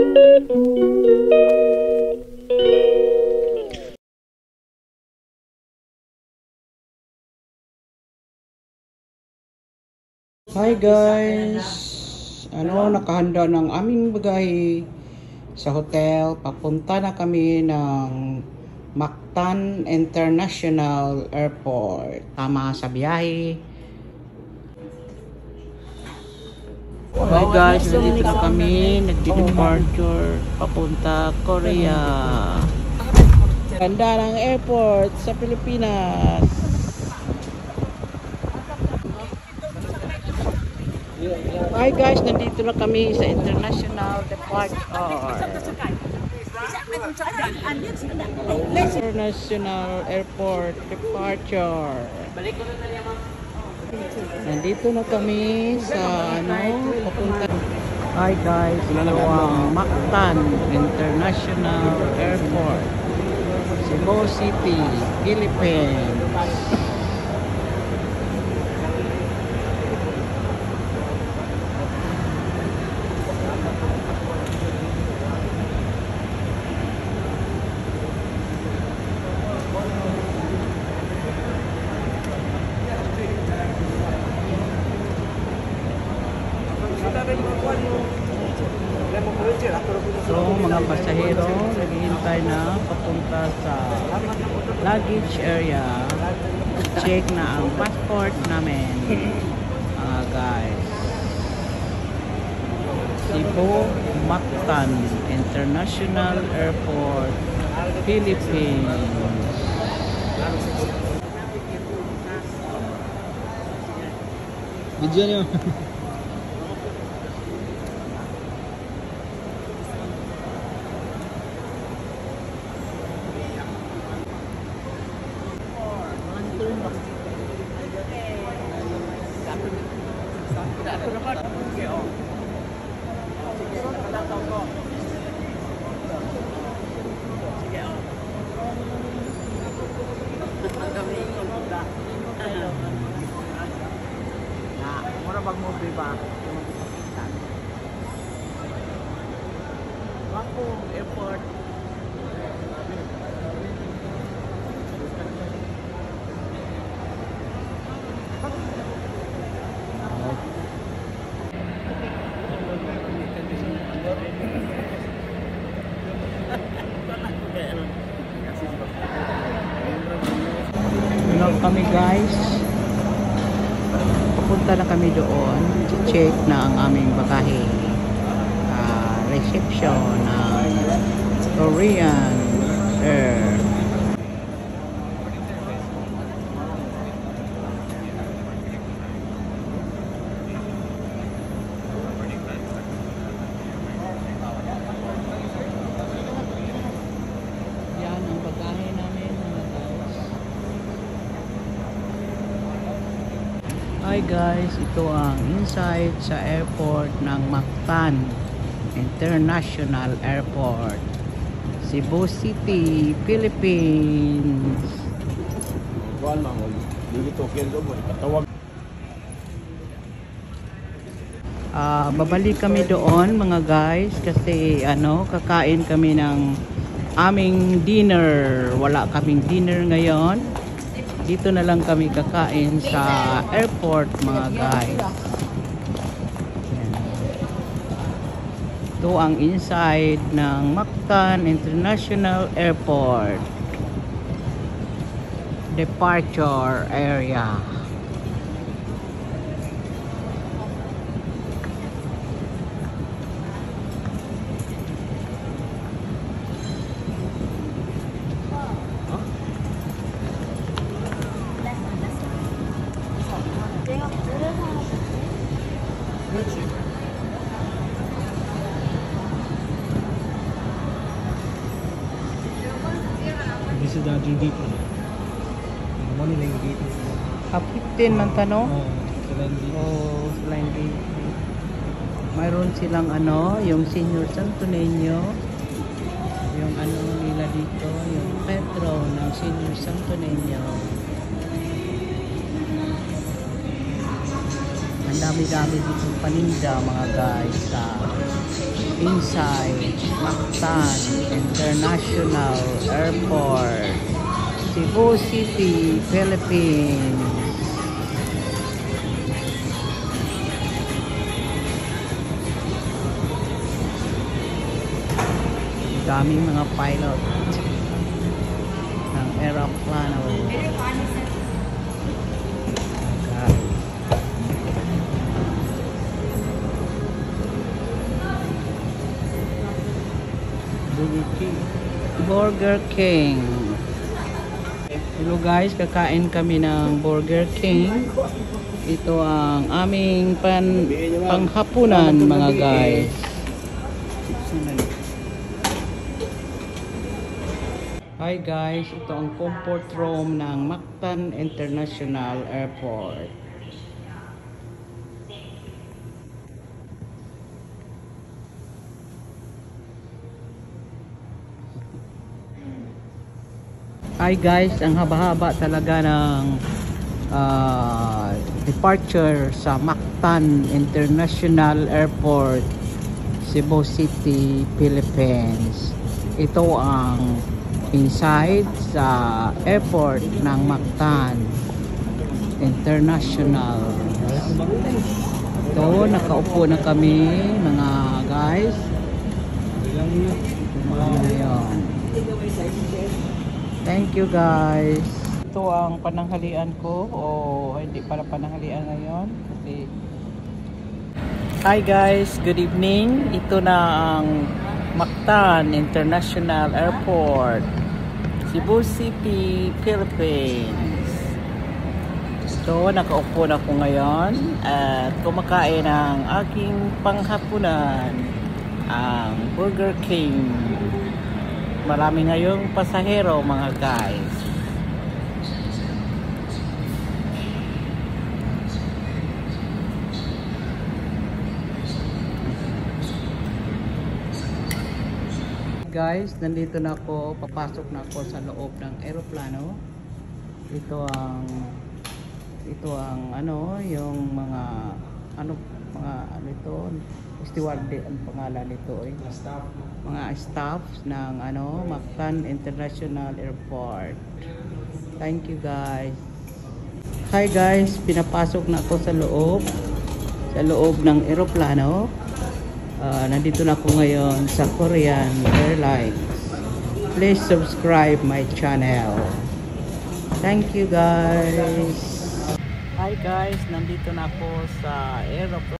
Hi guys! Nakahanda ng aming bagahe sa hotel. Papunta na kami ng Mactan International Airport. Tama sa biyahe. Hi guys, nandito na kami. Nagdi-departure papunta Korea. Ganda ng airport sa Pilipinas. Hi guys, nandito na kami sa International Departure. International Airport Departure. Nandito na kami sa papunta. Hi guys, ito ang Mactan International Airport, Cebu City, Philippines. So mga pasahero, naghihintay na papunta sa luggage area. Check na ang passport namin, guys. Cebu Mactan International Airport, Philippines. Video niyo. Mura bang mo ba? Ako airport. Hello kami guys. Papunta na kami doon. Check na ang aming bagahe. Reception ng Korean Air. Yan ang bagahe namin mga guys. Hi guys, ito ang inside sa airport ng Mactan International Airport, Cebu City, Philippines. Babalik kami doon mga guys kasi kakain kami ng aming dinner. Wala kaming dinner ngayon. Dito na lang kami kakain sa airport mga guys. Ito ang inside ng Mactan International Airport departure area. This is the dito. Ano lang dito? 15 man tanong. Oh, Sila hindi. Mayroon silang yung Senior Santo Niño. Yung nila dito, yung Petro ng Senior Santo Niño. Ang dami-dami dito paninda mga guys. inside Mactan International Airport, Cebu City, Philippines. Daming mga pilot ng aeroplano. Burger King. Hello guys, kakain kami ng Burger King. Ito ang aming panghapunan mga guys. Hi guys, ito ang comfort room ng Mactan International Airport. Hi guys, ang haba-haba talaga ng departure sa Mactan International Airport, Cebu City, Philippines. Ito ang inside sa airport ng Mactan International. Ito, nakaupo na kami mga guys. Ayan. Thank you guys. Ito ang pananghalian ko o hindi pala pananghalian ngayon kasi hi guys, good evening. Ito na ang Mactan International Airport, Cebu City, Philippines. So nakaupo na ko ngayon at kumakain ang aking panghapunan, ang Burger King. Marami ngayong pasahero mga guys. Guys, nandito na ako, papasok na ako sa loob ng eroplano. Ito ang ano, yung mga ito, steward ang pangalan nito mga staffs ng Mactan International Airport. Thank you guys. Hi guys, pinapasok na ako sa loob ng eroplano. Nandito na ako ngayon sa Korean Airlines. Please subscribe my channel. Thank you guys. Hi guys, nandito na ako sa aeroplano.